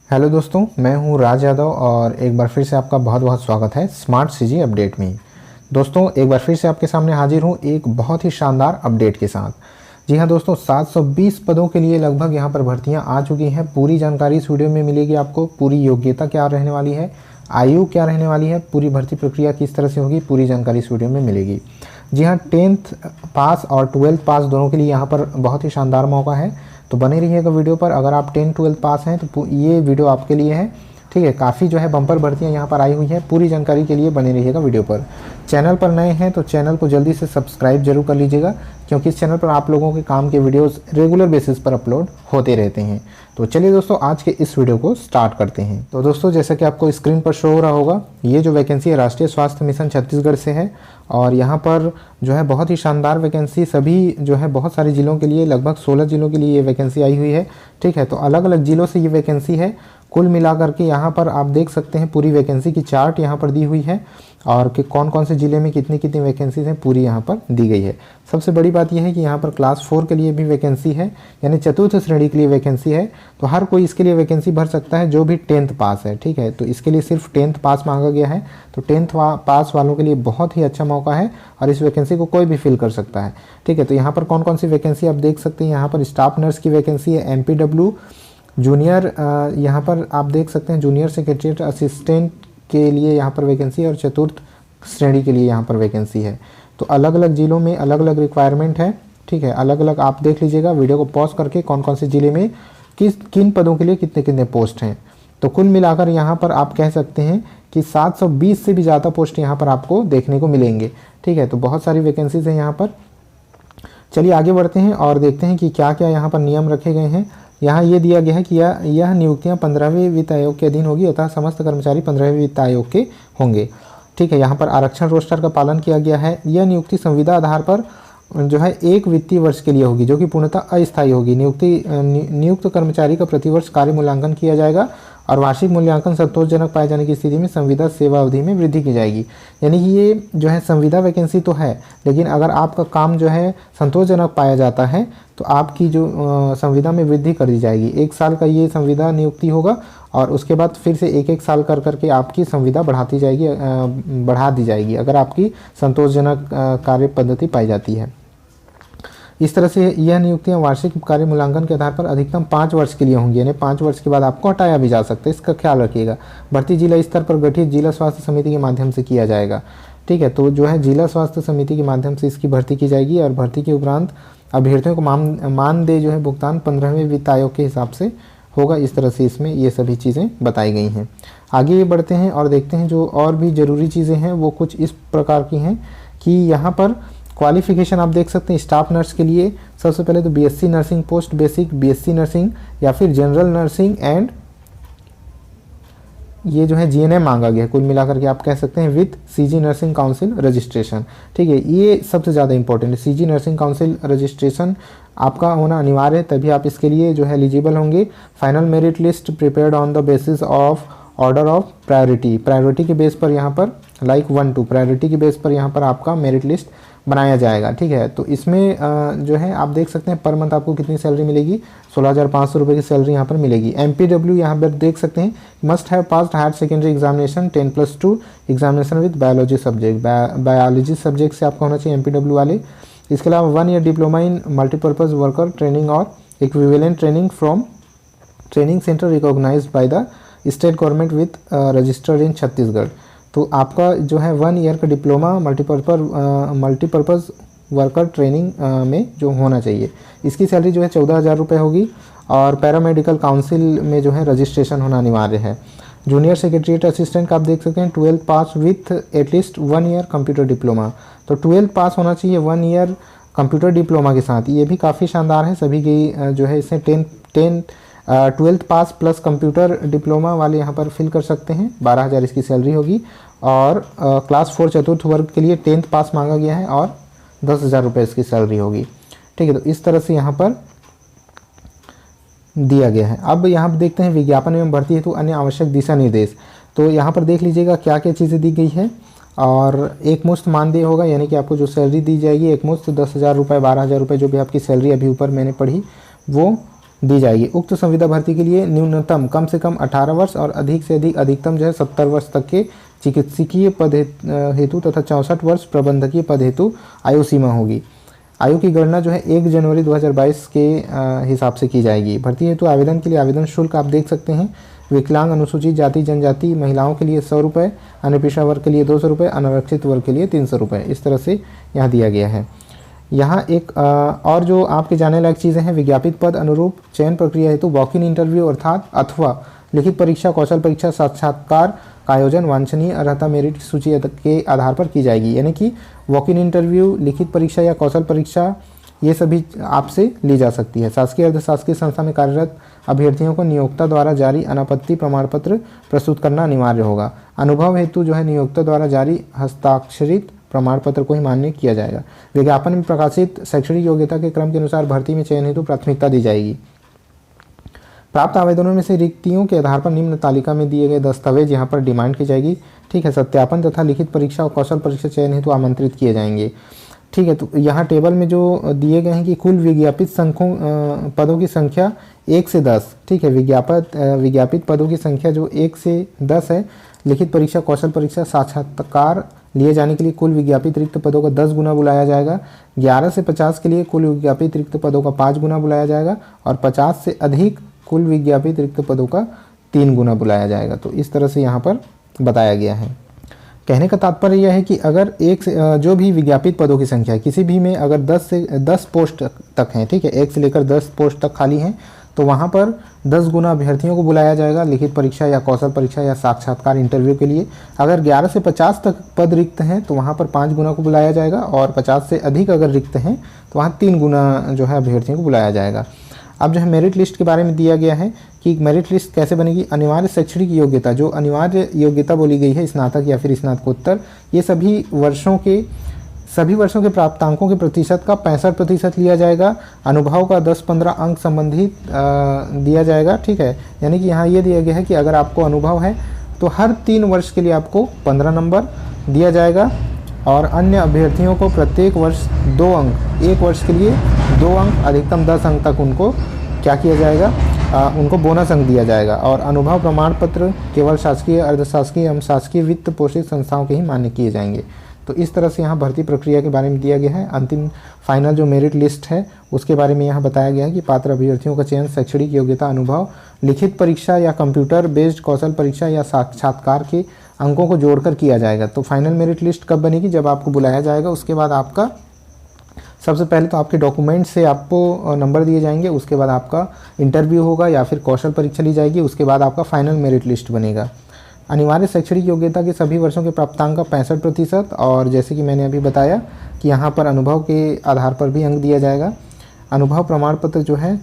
Hello दोस्तों, मैं हूं राज यादव और एक बार फिर से आपका बहुत बहुत स्वागत है स्मार्ट सीजी अपडेट में। दोस्तों, एक बार फिर से आपके सामने हाजिर हूं एक बहुत ही शानदार अपडेट के साथ। जी हां दोस्तों, 720 पदों के लिए लगभग यहां पर भर्तियां आ चुकी हैं। पूरी जानकारी इस वीडियो में मिलेगी आपको। पूरी योग्यता क्या रहने वाली है, आयु क्या रहने वाली है, पूरी भर्ती प्रक्रिया किस तरह से होगी, पूरी जानकारी इस वीडियो में मिलेगी। जी हाँ, 10th पास और 12th पास दोनों के लिए यहाँ पर बहुत ही शानदार मौका है, तो बने रहिएगा वीडियो पर। अगर आप 10th-12th पास हैं तो ये वीडियो आपके लिए है। ठीक है, काफ़ी जो है बम्पर भर्तियाँ यहाँ पर आई हुई हैं। पूरी जानकारी के लिए बने रहिएगा वीडियो पर। चैनल पर नए हैं तो चैनल को जल्दी से सब्सक्राइब जरूर कर लीजिएगा, क्योंकि इस चैनल पर आप लोगों के काम के वीडियोस रेगुलर बेसिस पर अपलोड होते रहते हैं। तो चलिए दोस्तों, आज के इस वीडियो को स्टार्ट करते हैं। तो दोस्तों, जैसा कि आपको स्क्रीन पर शो हो रहा होगा, ये जो वैकेंसी है राष्ट्रीय स्वास्थ्य मिशन छत्तीसगढ़ से है। और यहाँ पर जो है बहुत ही शानदार वैकेंसी, सभी जो है बहुत सारे ज़िलों के लिए, लगभग 16 ज़िलों के लिए ये वैकेंसी आई हुई है। ठीक है, तो अलग अलग ज़िलों से ये वैकेंसी है। कुल मिलाकर के यहाँ पर आप देख सकते हैं पूरी वैकेंसी की चार्ट यहाँ पर दी हुई है, और कि कौन कौन से ज़िले में कितनी कितनी वैकेंसीज हैं पूरी यहाँ पर दी गई है। सबसे बड़ी बात यह है कि यहाँ पर क्लास 4 के लिए भी वैकेंसी है, यानी चतुर्थ श्रेणी के लिए वैकेंसी है। तो हर कोई इसके लिए वैकेंसी भर सकता है जो भी 10th पास है। ठीक है, तो इसके लिए सिर्फ 10th पास मांगा गया है। तो 10th पास वालों के लिए बहुत ही अच्छा मौका है और इस वैकेंसी को कोई भी फिल कर सकता है। ठीक है, तो यहाँ पर कौन कौन सी वैकेंसी आप देख सकते हैं। यहाँ पर स्टाफ नर्स की वैकेंसी है, MPW जूनियर, यहाँ पर आप देख सकते हैं जूनियर सेक्रेटरीट असिस्टेंट के लिए यहाँ पर वैकेंसी है, और चतुर्थ श्रेणी के लिए यहाँ पर वैकेंसी है। तो अलग अलग ज़िलों में अलग अलग रिक्वायरमेंट है। ठीक है, अलग अलग आप देख लीजिएगा वीडियो को पॉज करके, कौन कौन से ज़िले में किन पदों के लिए कितने कितने पोस्ट हैं। तो कुल मिलाकर यहाँ पर आप कह सकते हैं कि 720 से भी ज़्यादा पोस्ट यहाँ पर आपको देखने को मिलेंगे। ठीक है, तो बहुत सारी वैकेंसीज हैं यहाँ पर। चलिए आगे बढ़ते हैं और देखते हैं कि क्या क्या यहाँ पर नियम रखे गए हैं। यहाँ ये दिया गया है कि यह नियुक्तियाँ 15वें वित्त आयोग के अधीन होगी, अतः समस्त कर्मचारी 15वें वित्त आयोग के होंगे। ठीक है, यहाँ पर आरक्षण रोस्टर का पालन किया गया है। यह नियुक्ति संविदा आधार पर जो है 1 वित्तीय वर्ष के लिए होगी, जो कि पूर्णतः अस्थायी होगी। नियुक्त कर्मचारी का प्रतिवर्ष कार्य मूल्यांकन किया जाएगा और वार्षिक मूल्यांकन संतोषजनक पाए जाने की स्थिति में संविदा सेवा अवधि में वृद्धि की जाएगी। यानी कि ये जो है संविदा वैकेंसी तो है, लेकिन अगर आपका काम जो है संतोषजनक पाया जाता है तो आपकी जो संविदा में वृद्धि कर दी जाएगी। 1 साल का ये संविदा नियुक्ति होगा और उसके बाद फिर से 1-1 साल कर करके आपकी संविदा बढ़ा दी जाएगी अगर आपकी संतोषजनक कार्य पद्धति पाई जाती है। इस तरह से यह नियुक्तियां वार्षिक कार्य मूल्यांकन के आधार पर अधिकतम 5 वर्ष के लिए होंगी, यानी 5 वर्ष के बाद आपको हटाया भी जा सकता है। इसका ख्याल रखिएगा। भर्ती जिला स्तर पर गठित जिला स्वास्थ्य समिति के माध्यम से किया जाएगा। ठीक है, तो जो है जिला स्वास्थ्य समिति के माध्यम से इसकी भर्ती की जाएगी, और भर्ती के उपरांत अभ्यर्थियों को मानदेय जो है भुगतान 15वें वित्त आयोग के हिसाब से होगा। इस तरह से इसमें ये सभी चीज़ें बताई गई हैं। आगे बढ़ते हैं और देखते हैं जो और भी ज़रूरी चीज़ें हैं वो कुछ इस प्रकार की हैं कि यहाँ पर क्वालिफिकेशन आप देख सकते हैं। स्टाफ नर्स के लिए सबसे पहले तो BSc nursing, post basic BSc nursing या फिर जनरल नर्सिंग एंड ये जो है GNM मांगा गया है। कुल मिलाकर के आप कह सकते हैं with CG nursing council registration. ठीक है, ये सबसे ज़्यादा इंपॉर्टेंट है। CG नर्सिंग काउंसिल रजिस्ट्रेशन आपका होना अनिवार्य है, तभी आप इसके लिए जो है एलिजिबल होंगे। Final merit list prepared on the basis of order of priority के बेस पर यहाँ पर लाइक 1-2 प्रायोरिटी के बेस पर यहाँ पर आपका मेरिट लिस्ट बनाया जाएगा। ठीक है, तो इसमें जो है आप देख सकते हैं पर मंथ आपको कितनी सैलरी मिलेगी, 16,500 रुपये की सैलरी यहाँ पर मिलेगी। MPW यहाँ पर देख सकते हैं must have passed higher secondary examination 10+2 examination with biology subject से आपका होना चाहिए MPW वाले। इसके अलावा 1 year diploma in multipurpose worker training और equivalent training from training centre recognised by the state government with registered in Chhattisgarh. तो आपका जो है 1 ईयर का डिप्लोमा मल्टीपर्पज़ वर्कर ट्रेनिंग में जो होना चाहिए। इसकी सैलरी जो है 14,000 रुपये होगी, और पैरामेडिकल काउंसिल में जो है रजिस्ट्रेशन होना अनिवार्य है। जूनियर सेक्रेटरीट असिस्टेंट का आप देख सकते हैं 12th pass with at least 1 year computer diploma. तो 12th पास होना चाहिए 1 ईयर कंप्यूटर डिप्लोमा के साथ। ये भी काफ़ी शानदार है। सभी की जो है इसमें 12th पास प्लस कंप्यूटर डिप्लोमा वाले यहाँ पर फिल कर सकते हैं। 12,000 इसकी सैलरी होगी, और क्लास 4 चतुर्थ वर्ग के लिए 10th पास मांगा गया है और 10,000 रुपये इसकी सैलरी होगी। ठीक है, तो इस तरह से यहाँ पर दिया गया है। अब यहाँ पर देखते हैं विज्ञापन एवं भर्ती हेतु अन्य आवश्यक दिशा निर्देश। तो यहाँ पर देख लीजिएगा क्या क्या चीज़ें दी गई है। और एक मुश्त मानदेय होगा, यानी कि आपको जो सैलरी दी जाएगी एक मुश्त 10,000 रुपये 12,000 रुपये जो भी आपकी सैलरी अभी ऊपर मैंने पढ़ी वो दी जाएगी। उक्त संविदा भर्ती के लिए न्यूनतम कम से कम 18 वर्ष और अधिक से अधिक अधिकतम जो है 70 वर्ष तक के चिकित्सकीय पद हेतु तथा 64 वर्ष प्रबंधकीय पद हेतु आयु सीमा होगी। आयु की गणना जो है 1 जनवरी 2022 के हिसाब से की जाएगी। भर्ती हेतु आवेदन के लिए आवेदन शुल्क आप देख सकते हैं। विकलांग, अनुसूचित जाति जनजाति महिलाओं के लिए 100 रुपये, अन्य पेशा वर्ग के लिए 200 रुपये, अनारक्षित वर्ग के लिए 300 रुपये, इस तरह से यहाँ दिया गया है। यहाँ एक और जो आपके जाने लायक चीज़ें हैं, विज्ञापित पद अनुरूप चयन प्रक्रिया हेतु वॉक इन इंटरव्यू अर्थात अथवा लिखित परीक्षा, कौशल परीक्षा, साक्षात्कार का आयोजन वांछनीय अर्हता मेरिट सूची के आधार पर की जाएगी। यानी कि वॉक इन इंटरव्यू, लिखित परीक्षा या कौशल परीक्षा ये सभी आपसे ली जा सकती है। शासकीय अर्धशासकीय संस्था में कार्यरत अभ्यर्थियों को नियोक्ता द्वारा जारी अनापत्ति प्रमाण पत्र प्रस्तुत करना अनिवार्य होगा। अनुभव हेतु जो है नियोक्ता द्वारा जारी हस्ताक्षरित प्रमाण पत्र को ही मान्य किया जाएगा। विज्ञापन में प्रकाशित शैक्षणिक योग्यता के क्रम के अनुसार भर्ती में चयन हेतु प्राथमिकता दी जाएगी। प्राप्त आवेदनों में से रिक्तियों के आधार पर निम्न तालिका में दिए गए दस्तावेज यहाँ पर डिमांड की जाएगी। ठीक है, सत्यापन तथा लिखित परीक्षा और कौशल परीक्षा चयन हेतु आमंत्रित किए जाएंगे। ठीक है, तो यहाँ टेबल में जो दिए गए हैं कि कुल विज्ञापित पदों की संख्या 1 से 10। ठीक है, विज्ञापित पदों की संख्या जो 1 से 10 है। लिखित परीक्षा, कौशल परीक्षा, साक्षात्कार लिए जाने के लिए कुल विज्ञापित रिक्त पदों का 10 गुना बुलाया जाएगा। 11 से 50 के लिए कुल विज्ञापित रिक्त पदों का 5 गुना बुलाया जाएगा और 50 से अधिक कुल विज्ञापित रिक्त पदों का 3 गुना बुलाया जाएगा। तो इस तरह से यहाँ पर बताया गया है। कहने का तात्पर्य यह है कि अगर जो भी विज्ञापित पदों की संख्या है किसी भी में अगर 10 पोस्ट तक हैं, ठीक है, 1 से लेकर 10 पोस्ट तक खाली हैं, तो वहाँ पर 10 गुना अभ्यर्थियों को बुलाया जाएगा लिखित परीक्षा या कौशल परीक्षा या साक्षात्कार इंटरव्यू के लिए। अगर 11 से 50 तक पद रिक्त हैं तो वहाँ पर 5 गुना को बुलाया जाएगा और 50 से अधिक अगर रिक्त हैं तो वहाँ 3 गुना जो है अभ्यर्थियों को बुलाया जाएगा। अब जो है मेरिट लिस्ट के बारे में दिया गया है कि मेरिट लिस्ट कैसे बनेगी। अनिवार्य शैक्षणिक योग्यता, जो अनिवार्य योग्यता बोली गई है, स्नातक या फिर स्नातकोत्तर, ये सभी वर्षों के प्राप्तांकों के प्रतिशत का 65% लिया जाएगा। अनुभव का 10-15 अंक संबंधित दिया जाएगा। ठीक है, यानी कि यहाँ ये दिया गया है कि अगर आपको अनुभव है तो हर 3 वर्ष के लिए आपको 15 नंबर दिया जाएगा और अन्य अभ्यर्थियों को प्रत्येक वर्ष 2 अंक, 1 वर्ष के लिए 2 अंक, अधिकतम 10 अंक तक उनको क्या किया जाएगा, उनको बोनस अंक दिया जाएगा। और अनुभव प्रमाण पत्र केवल शासकीय, अर्धशासकीय एवं शासकीय वित्त पोषित संस्थाओं के ही मान्य किए जाएंगे। तो इस तरह से यहाँ भर्ती प्रक्रिया के बारे में दिया गया है। अंतिम फाइनल जो मेरिट लिस्ट है उसके बारे में यहाँ बताया गया है कि पात्र अभ्यर्थियों का चयन शैक्षणिक योग्यता, अनुभव, लिखित परीक्षा या कंप्यूटर बेस्ड कौशल परीक्षा या साक्षात्कार के अंकों को जोड़कर किया जाएगा। तो फाइनल मेरिट लिस्ट कब बनेगी, जब आपको बुलाया जाएगा। उसके बाद आपका सबसे पहले तो आपके डॉक्यूमेंट से आपको नंबर दिए जाएंगे, उसके बाद आपका इंटरव्यू होगा या फिर कौशल परीक्षा ली जाएगी, उसके बाद आपका फाइनल मेरिट लिस्ट बनेगा। अनिवार्य शैक्षणिक योग्यता के सभी वर्षों के प्राप्तांक का 65% और जैसे कि मैंने अभी बताया कि यहाँ पर अनुभव के आधार पर भी अंक दिया जाएगा। अनुभव प्रमाण पत्र जो है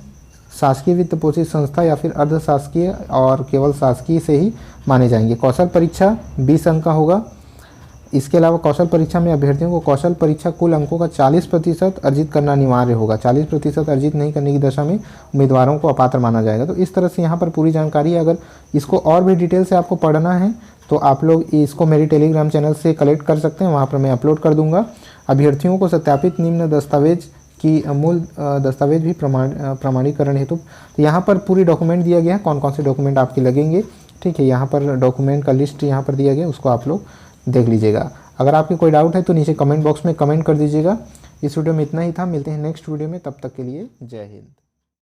शासकीय वित्त पोषित संस्था या फिर अर्धशासकीय और केवल शासकीय से ही माने जाएंगे। कौशल परीक्षा 20 अंक का होगा। इसके अलावा कौशल परीक्षा में अभ्यर्थियों को कौशल परीक्षा कुल अंकों का 40% अर्जित करना अनिवार्य होगा। 40% अर्जित नहीं करने की दशा में उम्मीदवारों को अपात्र माना जाएगा। तो इस तरह से यहाँ पर पूरी जानकारी है। अगर इसको और भी डिटेल से आपको पढ़ना है तो आप लोग इसको मेरी टेलीग्राम चैनल से कलेक्ट कर सकते हैं, वहाँ पर मैं अपलोड कर दूँगा। अभ्यर्थियों को सत्यापित निम्न दस्तावेज की मूल दस्तावेज भी प्रमाणीकरण हेतु तो यहाँ पर पूरी डॉक्यूमेंट दिया गया है, कौन कौन से डॉक्यूमेंट आपके लगेंगे। ठीक है, यहाँ पर डॉक्यूमेंट का लिस्ट यहाँ पर दिया गया, उसको आप लोग देख लीजिएगा। अगर आपके कोई डाउट है तो नीचे कमेंट बॉक्स में कमेंट कर दीजिएगा। इस वीडियो में इतना ही था, मिलते हैं नेक्स्ट वीडियो में, तब तक के लिए जय हिंद।